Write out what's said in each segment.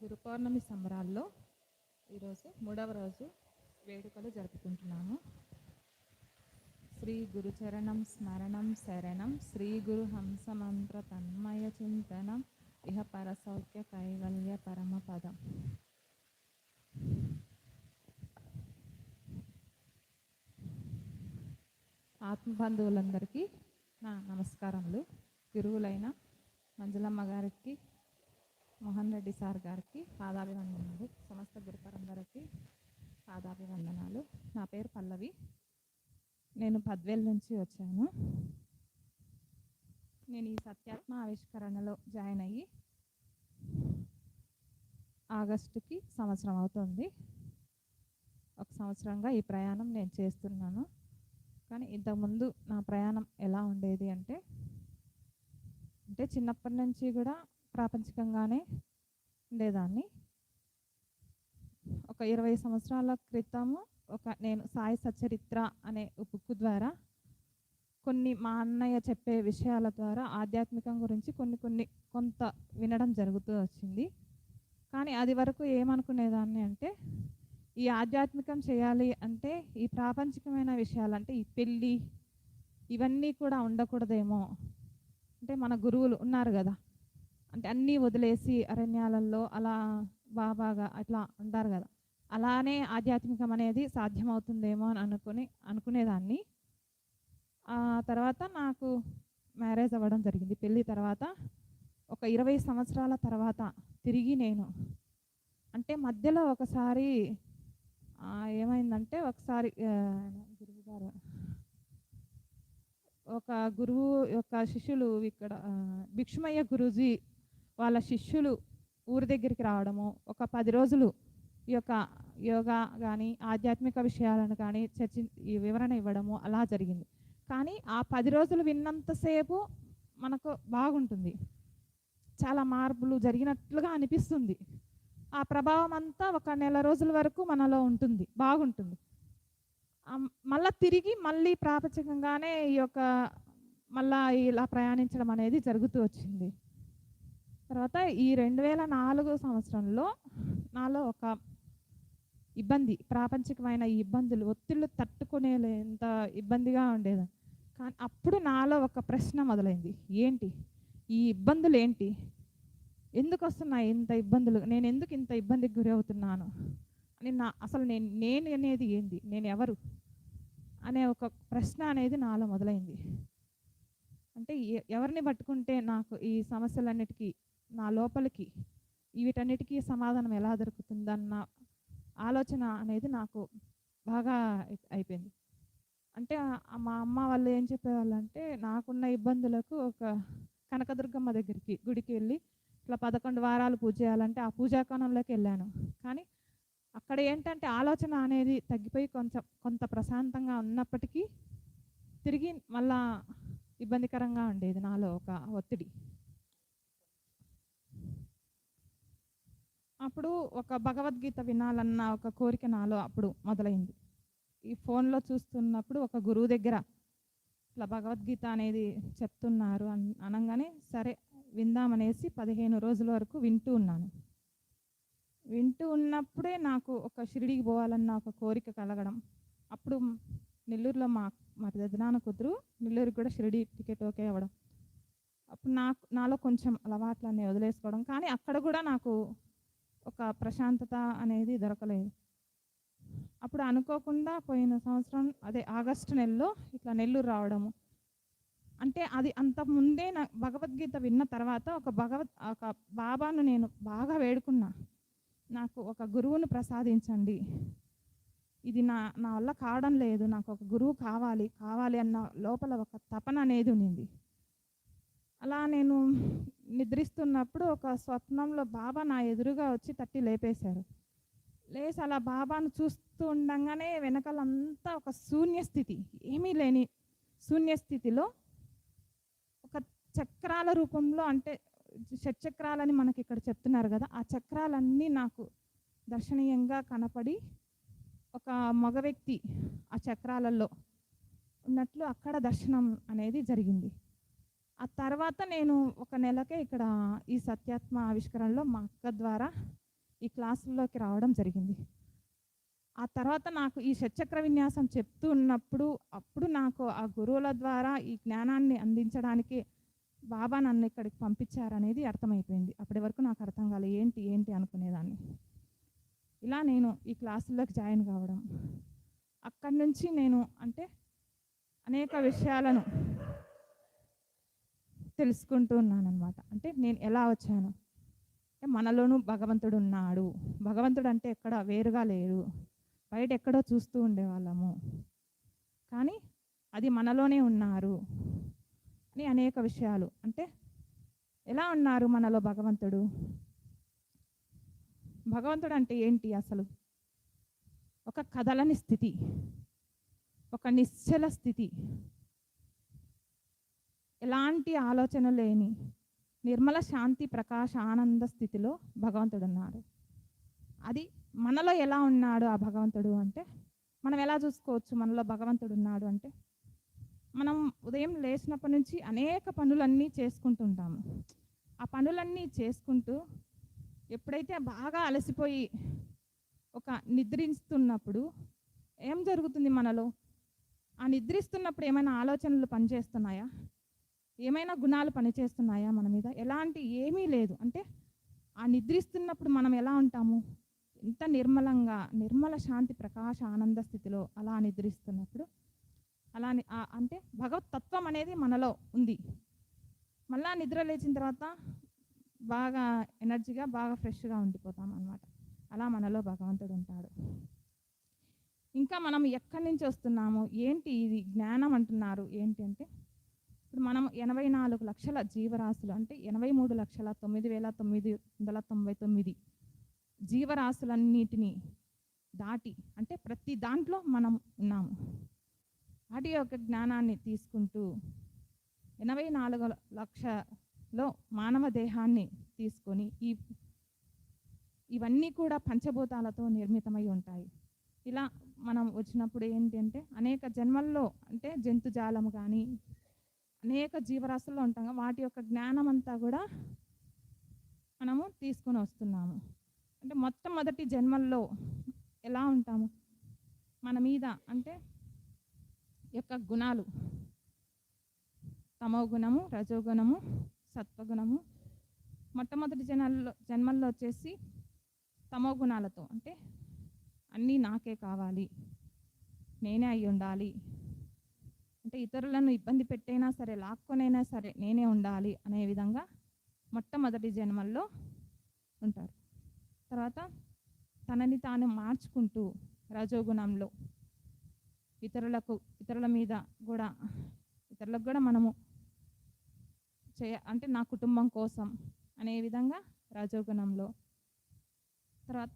గురు పౌర్ణమి సంబరాల్లో ఈరోజు 3వ రోజు వేడుకలు జరుపుకుంటున్నాము. శ్రీ గురుచరణం స్మరణం శరణం శ్రీ గురు హంస మంత్ర తన్మయ చింతనం ఇహ పరసౌఖ్య కైవల్య పరమపదం. ఆత్మబంధువులందరికీ నా నమస్కారములు. గురువులైన మంజులమ్మ గారికి, మోహన్ రెడ్డి సార్ గారికి పాదాభివందనాలు. సమస్త గురుపరందరికి పాదాభివందనాలు. నా పేరు పల్లవి. నేను పద్వేల్ నుంచి వచ్చాను. నేను ఈ సత్యాత్మ ఆవిష్కరణలో జాయిన్ అయ్యి ఆగస్టుకి సంవత్సరం అవుతుంది. ఒక సంవత్సరంగా ఈ ప్రయాణం నేను చేస్తున్నాను. కానీ ఇంతకుముందు నా ప్రయాణం ఎలా ఉండేది అంటే చిన్నప్పటి నుంచి కూడా ప్రాపంచికంగానే ఉండేదాన్ని. ఒక 20 సంవత్సరాల క్రితము నేను సాయి సచ్చరిత్ర అనే బుక్ ద్వారా కొన్ని మా అన్నయ్య చెప్పే విషయాల ద్వారా ఆధ్యాత్మికం గురించి కొంత వినడం జరుగుతూ వచ్చింది. కానీ అది వరకు ఏమనుకునేదాన్ని అంటే ఈ ఆధ్యాత్మికం చేయాలి అంటే ఈ ప్రాపంచికమైన విషయాలు అంటే ఈ పెళ్ళి ఇవన్నీ కూడా ఉండకూడదేమో. అంటే మన గురువులు ఉన్నారు కదా, అంటే అన్నీ వదిలేసి అరణ్యాలలో అలా బాబాగా అట్లా ఉంటారు కదా, అలానే ఆధ్యాత్మికం అనేది సాధ్యమవుతుందేమో అని అనుకునేదాన్ని. ఆ తర్వాత నాకు మ్యారేజ్ అవ్వడం జరిగింది. పెళ్ళి తర్వాత ఒక 20 సంవత్సరాల తర్వాత తిరిగి నేను అంటే మధ్యలో ఒకసారి ఏమైందంటే ఒకసారి గురువుగారు ఒక గురువు యొక్క శిష్యులు ఇక్కడ భిక్షుమయ్య గురూజీ వాళ్ళ శిష్యులు ఊరి దగ్గరికి రావడము, ఒక 10 రోజులు ఈ యొక్క యోగా కానీ ఆధ్యాత్మిక విషయాలను కానీ ఈ వివరణ ఇవ్వడము అలా జరిగింది. కానీ ఆ 10 రోజులు విన్నంతసేపు మనకు బాగుంటుంది, చాలా మార్పులు జరిగినట్లుగా అనిపిస్తుంది. ఆ ప్రభావం అంతా ఒక నెల రోజుల వరకు మనలో ఉంటుంది, బాగుంటుంది. మళ్ళీ తిరిగి ప్రాపంచికంగానే మళ్ళా ఇలా ప్రయాణించడం అనేది జరుగుతూ వచ్చింది. తర్వాత ఈ 2004 సంవత్సరంలో నాలో ఒక ఇబ్బంది, ప్రాపంచికమైన ఈ ఇబ్బందులు, ఒత్తిళ్ళు తట్టుకునేంత ఇబ్బందిగా ఉండేది. కానీ అప్పుడు నాలో ఒక ప్రశ్న మొదలైంది, ఏంటి ఈ ఇబ్బందులు, ఏంటి, ఎందుకు వస్తున్నాయి ఇంత ఇబ్బందులు, నేను ఎందుకు ఇంత ఇబ్బందికి గురి అవుతున్నాను అని అసలు నేను అనేది ఏంది, నేను ఎవరు అనే ఒక ప్రశ్న అనేది నాలో మొదలైంది. అంటే ఎవరిని పట్టుకుంటే నాకు ఈ సమస్యలన్నిటికీ, నా లోపలికి వీటన్నిటికీ సమాధానం ఎలా దొరుకుతుందన్న ఆలోచన అనేది నాకు బాగా అయిపోయింది. అంటే మా అమ్మ వాళ్ళు ఏం చెప్పేవాళ్ళు అంటే, నాకున్న ఇబ్బందులకు ఒక కనకదుర్గమ్మ దగ్గరికి గుడికి వెళ్ళి ఇట్లా 11 వారాలు పూజ చేయాలంటే ఆ పూజాకోణంలోకి వెళ్ళాను. కానీ అక్కడ ఏంటంటే ఆలోచన అనేది తగ్గిపోయి కొంత ప్రశాంతంగా ఉన్నప్పటికీ తిరిగి మళ్ళా ఇబ్బందికరంగా ఉండేది నాలో ఒక ఒత్తిడి. అప్పుడు ఒక భగవద్గీత వినాలన్న ఒక కోరిక నాలో అప్పుడు మొదలైంది. ఈ ఫోన్లో చూస్తున్నప్పుడు ఒక గురువు దగ్గర ఇట్లా భగవద్గీత అనేది చెప్తున్నారు అనగానే సరే విందామనేసి 15 రోజుల వరకు వింటూ ఉన్నాను. వింటూ ఉన్నప్పుడే నాకు ఒక షిరిడీకి పోవాలన్న ఒక కోరిక కలగడం. అప్పుడు నెల్లూరులో మా పెద్దనాన్న కూతురు నెల్లూరుకి కూడా షిరిడీ టికెట్ ఓకే అవ్వడం. అప్పుడు నాలో కొంచెం అలవాట్లన్నీ వదిలేసుకోవడం. కానీ అక్కడ కూడా నాకు ఒక ప్రశాంతత అనేది దొరకలేదు. అప్పుడు అనుకోకుండా పోయిన సంవత్సరం అదే ఆగస్టు నెలలో ఇట్లా నెల్లూరు రావడము. అంటే అది అంతకుముందే భగవద్గీత విన్న తర్వాత ఒక బాబాను నేను బాగా వేడుకున్నా, నాకు ఒక గురువును ప్రసాదించండి, ఇది నా వల్ల కావడం లేదు, నాకు ఒక గురువు కావాలి అన్న లోపల ఒక తపన అనేది ఉంది. అలా నేను నిద్రిస్తున్నప్పుడు ఒక స్వప్నంలో బాబా నా ఎదురుగా వచ్చి తట్టి లేపేశారు. లేచి అలా బాబాను చూస్తూ ఉండగానే వెనకాలంతా ఒక శూన్యస్థితి, ఏమీ లేని శూన్యస్థితిలో ఒక చక్రాల రూపంలో, అంటే షట్చక్రాలని మనకి ఇక్కడ చెప్తున్నారు కదా, ఆ చక్రాలన్నీ నాకు దర్శనీయంగా కనపడి ఒక మగ వ్యక్తి ఆ చక్రాలలో ఉన్నట్లు అక్కడ దర్శనం అనేది జరిగింది. ఆ తర్వాత నేను ఒక నెలకే ఇక్కడ ఈ సత్యాత్మ ఆవిష్కరణలో మా అక్క ద్వారా ఈ క్లాసుల్లోకి రావడం జరిగింది. ఆ తర్వాత నాకు ఈ షట్చక్ర విన్యాసం చెప్తూ ఉన్నప్పుడు అప్పుడు నాకు ఆ గురువుల ద్వారా ఈ జ్ఞానాన్ని అందించడానికి బాబా నన్ను ఇక్కడికి పంపించారనేది అర్థమైపోయింది. అప్పటి వరకు నాకు అర్థం కాలేదు, ఏంటి ఏంటి అనుకునేదాన్ని. ఇలా నేను ఈ క్లాసుల్లోకి జాయిన్ కావడం, అక్కడి నుంచి నేను అంటే అనేక విషయాలను తెలుసుకుంటూ ఉన్నానన్నమాట. అంటే నేను ఎలా వచ్చాను అంటే మనలోనూ భగవంతుడు ఉన్నాడు. భగవంతుడు అంటే ఎక్కడ వేరుగా లేరు, బయట ఎక్కడో చూస్తూ ఉండేవాళ్ళము, కానీ అది మనలోనే ఉన్నారు అని అనేక విషయాలు. అంటే ఎలా ఉన్నారు మనలో భగవంతుడు? భగవంతుడు అంటే ఏంటి అసలు? ఒక కదలని స్థితి, ఒక నిశ్చల స్థితి, ఎలాంటి ఆలోచన లేని నిర్మల శాంతి ప్రకాశ ఆనంద స్థితిలో భగవంతుడు ఉన్నారు. అది మనలో ఎలా ఉన్నాడు ఆ భగవంతుడు అంటే మనం ఎలా చూసుకోవచ్చు మనలో భగవంతుడు ఉన్నాడు అంటే, మనం ఉదయం లేచినప్పటి నుంచి అనేక పనులన్నీ చేసుకుంటుంటాము. ఆ పనులన్నీ చేసుకుంటూ ఎప్పుడైతే బాగా అలసిపోయి ఒక నిద్రిస్తున్నప్పుడు ఏం జరుగుతుంది మనలో? ఆ నిద్రిస్తున్నప్పుడు ఏమైనా ఆలోచనలు పనిచేస్తున్నాయా? ఏమైనా గుణాలు పనిచేస్తున్నాయా మన మీద? ఎలాంటి ఏమీ లేదు. అంటే ఆ నిద్రిస్తున్నప్పుడు మనం ఎలా ఉంటాము? ఎంత నిర్మలంగా, నిర్మల శాంతి ప్రకాశ ఆనంద స్థితిలో అలా నిద్రిస్తున్నప్పుడు అలా అంటే భగవత్ తత్వం అనేది మనలో ఉంది. మళ్ళా నిద్ర లేచిన తర్వాత బాగా ఎనర్జీగా బాగా ఫ్రెష్గా ఉండిపోతాం అన్నమాట. అలా మనలో భగవంతుడు ఉంటాడు. ఇంకా మనం ఎక్కడి నుంచి వస్తున్నాము, ఏంటి ఇది జ్ఞానం అంటున్నారు ఏంటి అంటే, ఇప్పుడు మనం 84 లక్షల జీవరాశులు అంటే 83,09,999 జీవరాశులన్నిటినీ దాటి అంటే ప్రతి దాంట్లో మనం ఉన్నాము. వాటి యొక్క జ్ఞానాన్ని తీసుకుంటూ 84 లక్షలో మానవ దేహాన్ని తీసుకొని ఇవన్నీ కూడా పంచభూతాలతో నిర్మితమై ఉంటాయి. ఇలా మనం వచ్చినప్పుడు ఏంటి అంటే అనేక జన్మల్లో అంటే జంతుజాలము కానీ అనేక జీవరాశుల్లో ఉంటాం. వాటి యొక్క జ్ఞానం అంతా కూడా మనము తీసుకొని వస్తున్నాము. అంటే మొట్టమొదటి జన్మల్లో ఎలా ఉంటాము, మన మీద అంటే యొక్క గుణాలు తమో గుణము, రజోగుణము, సత్వగుణము. మొట్టమొదటి జన్మల్లో వచ్చేసి తమో గుణాలతో అంటే అన్నీ నాకే కావాలి, నేనే అయి ఉండాలి, అంటే ఇతరులను ఇబ్బంది పెట్టైనా సరే లాక్కొనైనా సరే నేనే ఉండాలి అనే విధంగా మొట్టమొదటి జన్మల్లో ఉంటారు. తర్వాత తనని తాను మార్చుకుంటూ రజోగుణంలో ఇతరుల మీద కూడా ఇతరులకు కూడా మనము అంటే నా కుటుంబం కోసం అనే విధంగా రజోగుణంలో. తర్వాత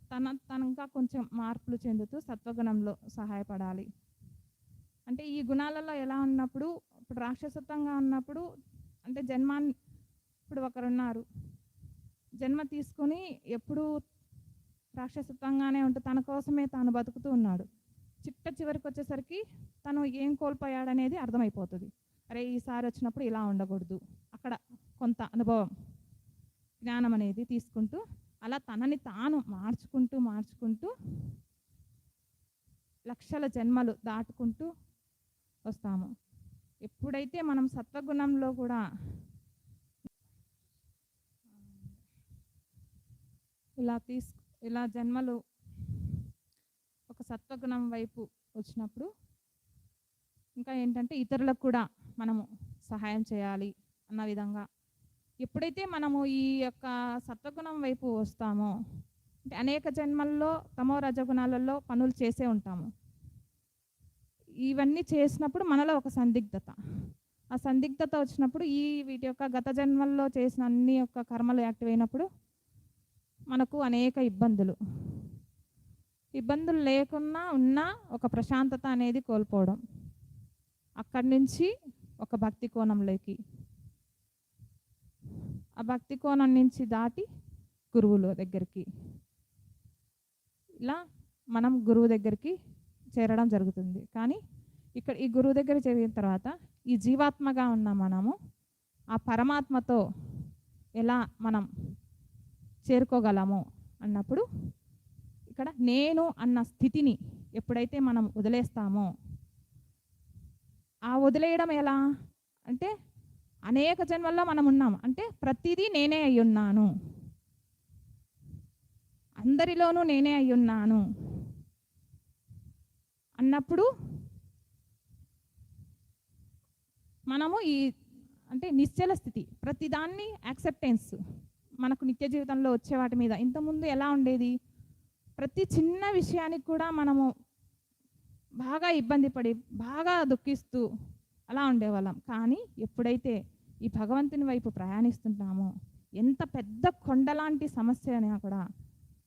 తనగా కొంచెం మార్పులు చెందుతూ సత్వగుణంలో సహాయపడాలి. అంటే ఈ గుణాలలో ఎలా ఉన్నప్పుడు, ఇప్పుడు రాక్షసత్వంగా ఉన్నప్పుడు అంటే ఇప్పుడు ఒకరున్నారు జన్మ తీసుకొని ఎప్పుడు రాక్షసత్వంగానే ఉంటూ తన కోసమే తాను బతుకుతూ ఉన్నాడు. చివరికి వచ్చేసరికి తను ఏం కోల్పోయాడనేది అర్థమైపోతుంది. అరే ఈసారి వచ్చినప్పుడు ఇలా ఉండకూడదు. అక్కడ కొంత అనుభవం జ్ఞానం అనేది తీసుకుంటూ అలా తనని తాను మార్చుకుంటూ లక్షల జన్మలు దాటుకుంటూ వస్తాము. ఎప్పుడైతే మనం సత్వగుణంలో కూడా ఇలా జన్మలు ఒక సత్వగుణం వైపు వచ్చినప్పుడు ఇంకా ఏంటంటే ఇతరులకు కూడా మనము సహాయం చేయాలి అన్న విధంగా ఎప్పుడైతే మనము ఈ యొక్క సత్వగుణం వైపు వస్తామో అంటే అనేక జన్మల్లో తమో రజగుణాలలో పనులు చేసే ఉంటాము. ఇవన్నీ చేసినప్పుడు మనలో ఒక సందిగ్ధత, ఆ సందిగ్ధత వచ్చినప్పుడు వీటి యొక్క గత జన్మల్లో చేసిన అన్ని యొక్క కర్మలు యాక్టివ్ అయినప్పుడు మనకు అనేక ఇబ్బందులు లేకున్నా ఉన్న ఒక ప్రశాంతత అనేది కోల్పోవడం. అక్కడి నుంచి ఒక భక్తి కోణంలోకి, ఆ భక్తి కోణం నుంచి దాటి గురువుల దగ్గరికి, ఇలా మనం గురువు దగ్గరికి చేరడం జరుగుతుంది. కానీ ఇక్కడ ఈ గురువు దగ్గర చేరిన తర్వాత ఈ జీవాత్మగా ఉన్న మనము ఆ పరమాత్మతో ఎలా మనం చేరుకోగలము అన్నప్పుడు ఇక్కడ నేను అన్న స్థితిని ఎప్పుడైతే మనం వదిలేస్తామో, ఆ వదిలేయడం ఎలా అంటే అనేక జన్మల్లో మనం ఉన్నాం అంటే ప్రతిదీ నేనే అయి ఉన్నాను, అందరిలోనూ నేనే అయి ఉన్నాను అన్నప్పుడు మనము ఈ అంటే నిశ్చల స్థితి, ప్రతిదాన్ని యాక్సెప్టెన్స్ మనకు నిత్య జీవితంలో వచ్చే వాటి మీద. ఇంతకుముందు ఎలా ఉండేది, ప్రతి చిన్న విషయానికి కూడా మనము బాగా ఇబ్బంది పడి బాగా దుఃఖిస్తూ అలా ఉండేవాళ్ళం. కానీ ఎప్పుడైతే ఈ భగవంతుని వైపు ప్రయాణిస్తుంటామో, ఎంత పెద్ద కొండలాంటి సమస్య అయినా కూడా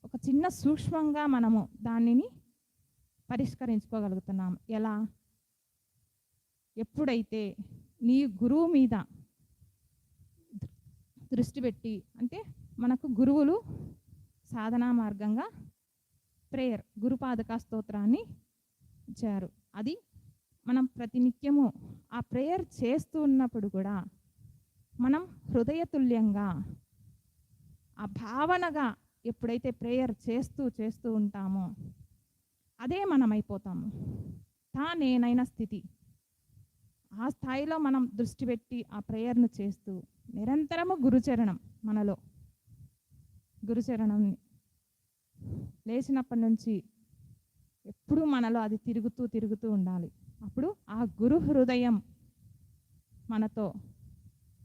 ఒక చిన్న సూక్ష్మంగా మనము దానిని పరిష్కరించుకోగలుగుతున్నాం. ఎలా? ఎప్పుడైతే నీ గురువు మీద దృష్టి పెట్టి, అంటే మనకు గురువులు సాధనా మార్గంగా ప్రేయర్ గురుపాదక స్తోత్రాన్ని ఇచ్చారు. అది మనం ప్రతినిత్యము ఆ ప్రేయర్ చేస్తూ ఉన్నప్పుడు కూడా మనం హృదయతుల్యంగా ఆ భావనగా ఎప్పుడైతే ప్రేయర్ చేస్తూ ఉంటామో అదే మనం అయిపోతాము. నేనైన స్థితి, ఆ స్థాయిలో మనం దృష్టి పెట్టి ఆ ప్రేయర్ను చేస్తూ నిరంతరము గురుచరణం, మనలో గురుచరణం లేచినప్పటి నుంచి ఎప్పుడూ మనలో అది తిరుగుతూ ఉండాలి. అప్పుడు ఆ గురు హృదయం మనతో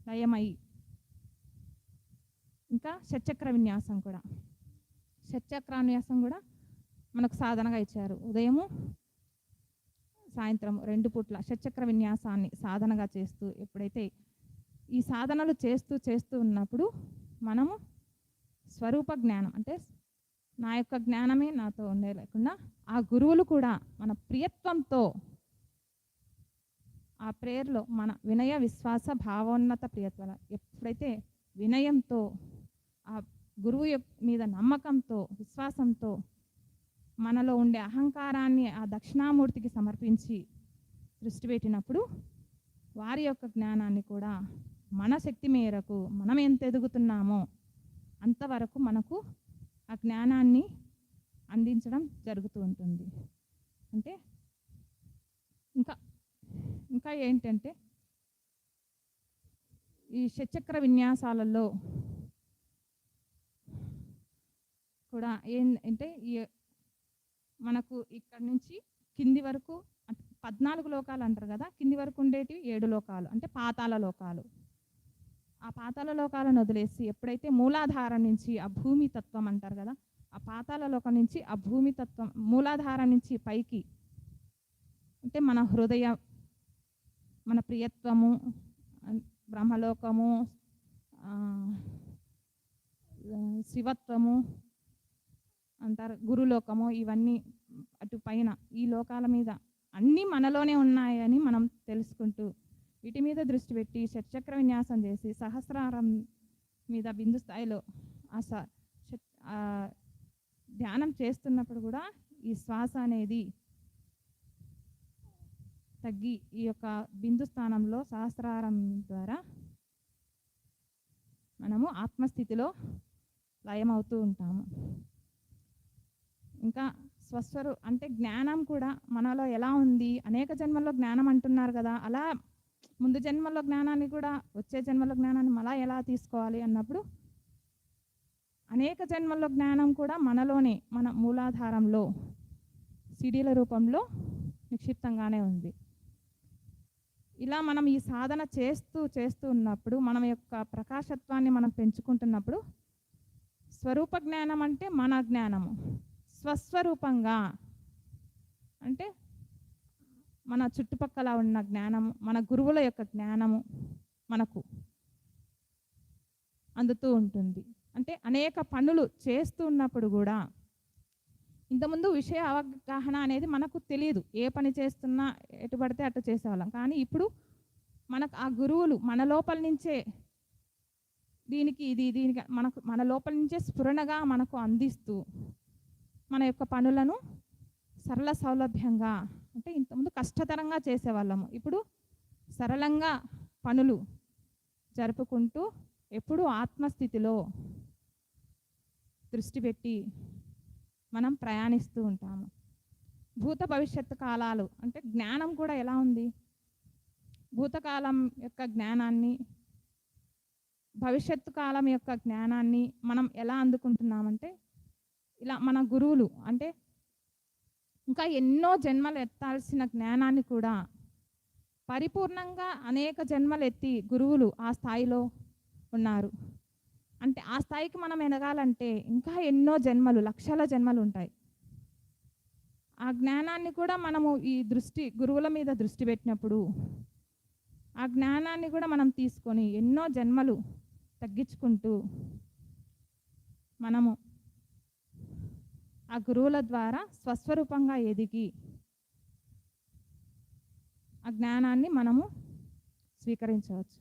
లయమై. ఇంకా షట్చక్ర విన్యాసం కూడా, మనకు సాధనగా ఇచ్చారు. ఉదయము సాయంత్రం 2 పూట్ల షట్చక్ర విన్యాసాన్ని సాధనగా చేస్తూ, ఎప్పుడైతే ఈ సాధనలు చేస్తూ ఉన్నప్పుడు మనము స్వరూప జ్ఞానం, అంటే నా యొక్క జ్ఞానమే నాతో ఉండే లేకుండా ఆ గురువులు కూడా మన ప్రియత్వంతో ఆ ప్రేయర్లో మన వినయ విశ్వాస భావోన్నత ప్రియత్వాల ఎప్పుడైతే వినయంతో ఆ గురువు మీద నమ్మకంతో విశ్వాసంతో మనలో ఉండే అహంకారాన్ని ఆ దక్షిణామూర్తికి సమర్పించి దృష్టి పెట్టినప్పుడు వారి యొక్క జ్ఞానాన్ని కూడా మన శక్తి మేరకు మనం ఎంత ఎదుగుతున్నామో అంతవరకు మనకు ఆ జ్ఞానాన్ని అందించడం జరుగుతూ ఉంటుంది. అంటే ఇంకా ఏంటంటే ఈ షట్చక్ర విన్యాసాలలో కూడా ఏంటంటే మనకు ఇక్కడ నుంచి కింది వరకు 14 లోకాలు అంటారు కదా, కింది వరకు ఉండేటివి 7 లోకాలు, అంటే పాతాళ లోకాలు. ఆ పాతాళ లోకాలను వదిలేసి ఎప్పుడైతే మూలాధారం నుంచి ఆ భూమి తత్వం అంటారు కదా, ఆ పాతాళ లోకం నుంచి ఆ భూమి తత్వం మూలాధారం నుంచి పైకి, అంటే మన హృదయ, మన ప్రియత్వము, బ్రహ్మలోకము, శివత్వము అంటారు, గురులోకము, ఇవన్నీ అటు పైన ఈ లోకాల మీద అన్నీ మనలోనే ఉన్నాయని మనం తెలుసుకుంటూ వీటి మీద దృష్టి పెట్టి షట్చక్ర విన్యాసం చేసి సహస్రారం మీద బిందు స్థాయిలో ధ్యానం చేస్తున్నప్పుడు కూడా ఈ శ్వాస అనేది తగ్గి ఈ యొక్క బిందు స్థానంలో సహస్రారం ద్వారా మనము ఆత్మస్థితిలో లయమవుతూ ఉంటాము. ఇంకా అంటే జ్ఞానం కూడా మనలో ఎలా ఉంది, అనేక జన్మల్లో జ్ఞానం అంటున్నారు కదా, అలా ముందు జన్మల్లో జ్ఞానాన్ని కూడా వచ్చే జన్మల్లో జ్ఞానాన్ని మళ్ళా ఎలా తీసుకోవాలి అన్నప్పుడు అనేక జన్మల్లో జ్ఞానం కూడా మనలోనే, మన మూలాధారంలో సిడీల రూపంలో నిక్షిప్తంగానే ఉంది. ఇలా మనం ఈ సాధన చేస్తూ ఉన్నప్పుడు మన యొక్క ప్రకాశత్వాన్ని మనం పెంచుకుంటున్నప్పుడు స్వరూప జ్ఞానం అంటే మన జ్ఞానము, స్వస్వరూపంగా అంటే మన చుట్టుపక్కల ఉన్న జ్ఞానము, మన గురువుల యొక్క జ్ఞానము మనకు అందుతూ ఉంటుంది. అంటే అనేక పనులు చేస్తూ ఉన్నప్పుడు కూడా ఇంతకుముందు విషయ అవగాహన అనేది మనకు తెలియదు, ఏ పని చేస్తున్నా ఎటు పడితే అటు చేసేవాళ్ళం. కానీ ఇప్పుడు మనకు ఆ గురువులు మన లోపల నుంచే దీనికి మనకు మన లోపల నుంచే స్ఫురణగా మనకు అందిస్తూ మన యొక్క పనులను సరళ సౌలభ్యంగా, అంటే ఇంతకుముందు కష్టతరంగా చేసేవాళ్ళము, ఇప్పుడు సరళంగా పనులు జరుపుకుంటూ ఎప్పుడు ఆత్మస్థితిలో దృష్టి పెట్టి మనం ప్రయాణిస్తూ ఉంటాము. భూత భవిష్యత్తు కాలాలు అంటే జ్ఞానం కూడా ఎలా ఉంది? భూతకాలం యొక్క జ్ఞానాన్ని, భవిష్యత్తు కాలం యొక్క జ్ఞానాన్ని మనం ఎలా అందుకుంటున్నామంటే ఇలా మన గురువులు అంటే ఇంకా ఎన్నో జన్మలు ఎత్తాల్సిన జ్ఞానాన్ని కూడా పరిపూర్ణంగా అనేక జన్మలు ఎత్తి గురువులు ఆ స్థాయిలో ఉన్నారు. అంటే ఆ స్థాయికి మనం ఎదగాలంటే ఇంకా ఎన్నో జన్మలు, లక్షల జన్మలు ఉంటాయి. ఆ జ్ఞానాన్ని కూడా మనము ఈ గురువుల మీద దృష్టి పెట్టినప్పుడు ఆ జ్ఞానాన్ని కూడా మనం తీసుకొని ఎన్నో జన్మలు తగ్గించుకుంటూ మనము ఆ గురువుల ద్వారా స్వస్వరూపంగా ఎదిగి ఆ జ్ఞానాన్ని మనము స్వీకరించవచ్చు.